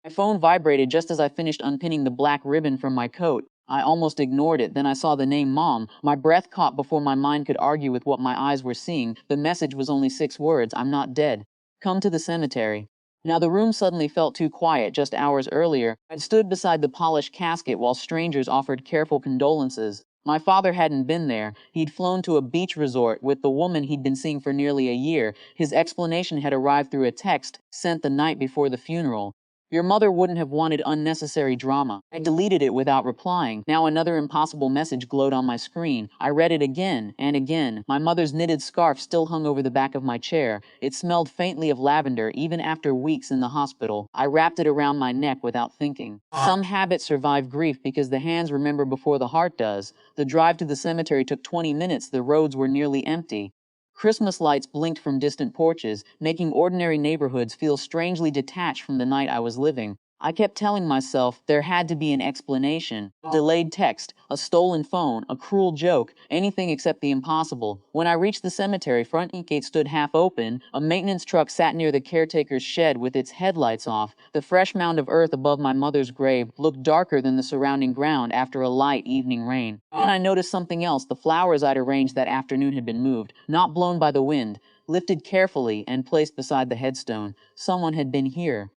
My phone vibrated just as I finished unpinning the black ribbon from my coat. I almost ignored it. Then I saw the name Mom. My breath caught before my mind could argue with what my eyes were seeing. The message was only 6 words: I'm not dead. Come to the cemetery. Now the room suddenly felt too quiet. Just hours earlier, I'd stood beside the polished casket while strangers offered careful condolences. My father hadn't been there. He'd flown to a beach resort with the woman he'd been seeing for nearly a year. His explanation had arrived through a text sent the night before the funeral. Your mother wouldn't have wanted unnecessary drama. I deleted it without replying. Now another impossible message glowed on my screen. I read it again and again. My mother's knitted scarf still hung over the back of my chair. It smelled faintly of lavender even after weeks in the hospital. I wrapped it around my neck without thinking. Some habits survive grief because the hands remember before the heart does. The drive to the cemetery took 20 minutes. The roads were nearly empty. Christmas lights blinked from distant porches, making ordinary neighborhoods feel strangely detached from the night I was living. I kept telling myself there had to be an explanation. Delayed text, a stolen phone, a cruel joke, anything except the impossible. When I reached the cemetery, front gate stood half open. A maintenance truck sat near the caretaker's shed with its headlights off. The fresh mound of earth above my mother's grave looked darker than the surrounding ground after a light evening rain. And I noticed something else. The flowers I'd arranged that afternoon had been moved, not blown by the wind, lifted carefully and placed beside the headstone. Someone had been here.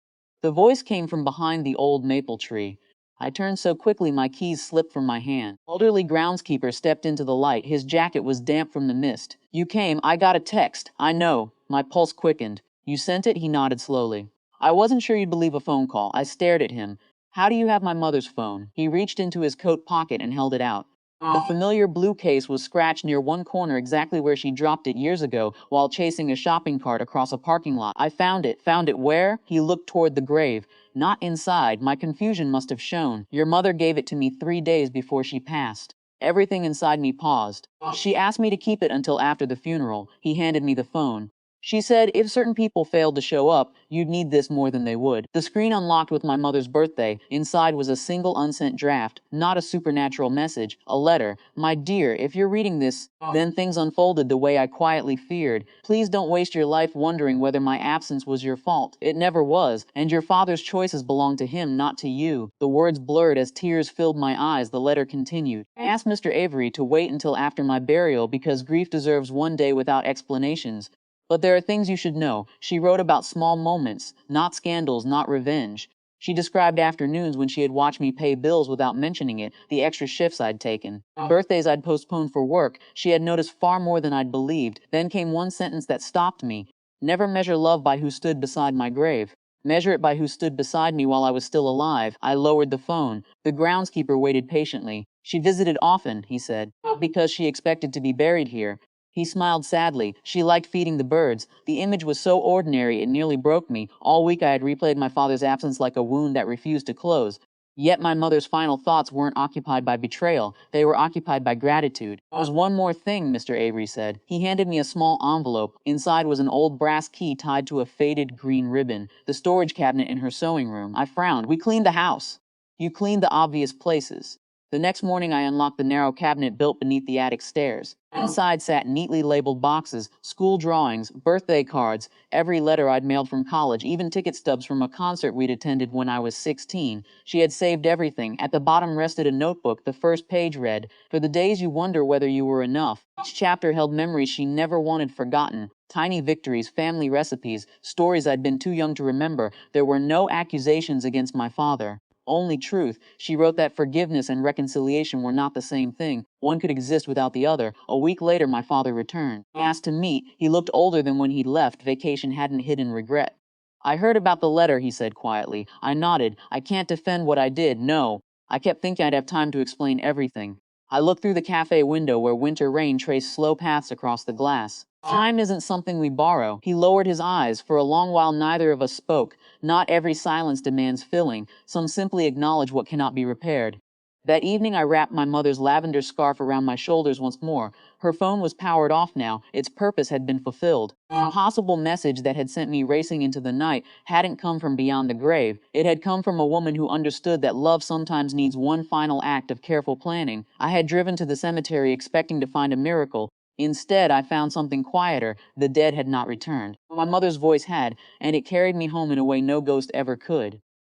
The voice came from behind the old maple tree. I turned so quickly my keys slipped from my hand. Elderly groundskeeper stepped into the light. His jacket was damp from the mist. You came. I got a text. I know. My pulse quickened. You sent it? He nodded slowly. I wasn't sure you'd believe a phone call. I stared at him. How do you have my mother's phone? He reached into his coat pocket and held it out. The familiar blue case was scratched near one corner exactly where she dropped it years ago while chasing a shopping cart across a parking lot. I found it. Found it where? He looked toward the grave. Not inside. My confusion must have shown. Your mother gave it to me 3 days before she passed. Everything inside me paused. She asked me to keep it until after the funeral. He handed me the phone. She said if certain people failed to show up, you'd need this more than they would. The screen unlocked with my mother's birthday. Inside was a single unsent draft, not a supernatural message, a letter. My dear, if you're reading this, then things unfolded the way I quietly feared. Please don't waste your life wondering whether my absence was your fault. It never was, and your father's choices belong to him, not to you. The words blurred as tears filled my eyes. The letter continued. I asked Mr. Avery to wait until after my burial because grief deserves one day without explanations. But there are things you should know. She wrote about small moments, not scandals, not revenge. She described afternoons when she had watched me pay bills without mentioning it, the extra shifts I'd taken, birthdays I'd postponed for work. She had noticed far more than I'd believed. Then came one sentence that stopped me. Never measure love by who stood beside my grave. Measure it by who stood beside me while I was still alive. I lowered the phone. The groundskeeper waited patiently. She visited often, he said, because she expected to be buried here. He smiled sadly. She liked feeding the birds. The image was so ordinary it nearly broke me. All week I had replayed my father's absence like a wound that refused to close. Yet my mother's final thoughts weren't occupied by betrayal. They were occupied by gratitude. There was one more thing, Mr. Avery said. He handed me a small envelope. Inside was an old brass key tied to a faded green ribbon. The storage cabinet in her sewing room. I frowned. We cleaned the house. You cleaned the obvious places. The next morning I unlocked the narrow cabinet built beneath the attic stairs. Inside sat neatly labeled boxes, school drawings, birthday cards, every letter I'd mailed from college, even ticket stubs from a concert we'd attended when I was 16. She had saved everything. At the bottom rested a notebook. The first page read, "For the days you wonder whether you were enough." Each chapter held memories she never wanted forgotten. Tiny victories, family recipes, stories I'd been too young to remember. There were no accusations against my father. Only truth. She wrote that forgiveness and reconciliation were not the same thing. One could exist without the other. A week later, my father returned. He asked to meet. He looked older than when he'd left. Vacation hadn't hidden regret. I heard about the letter, he said quietly. I nodded. I can't defend what I did, no. I kept thinking I'd have time to explain everything. I looked through the cafe window where winter rain traced slow paths across the glass. Time isn't something we borrow. He lowered his eyes. For a long while neither of us spoke. Not every silence demands filling. Some simply acknowledge what cannot be repaired. That evening I wrapped my mother's lavender scarf around my shoulders once more. Her phone was powered off now. Its purpose had been fulfilled. The impossible message that had sent me racing into the night hadn't come from beyond the grave. It had come from a woman who understood that love sometimes needs one final act of careful planning. I had driven to the cemetery expecting to find a miracle. Instead, I found something quieter. The dead had not returned. My mother's voice had, and it carried me home in a way no ghost ever could.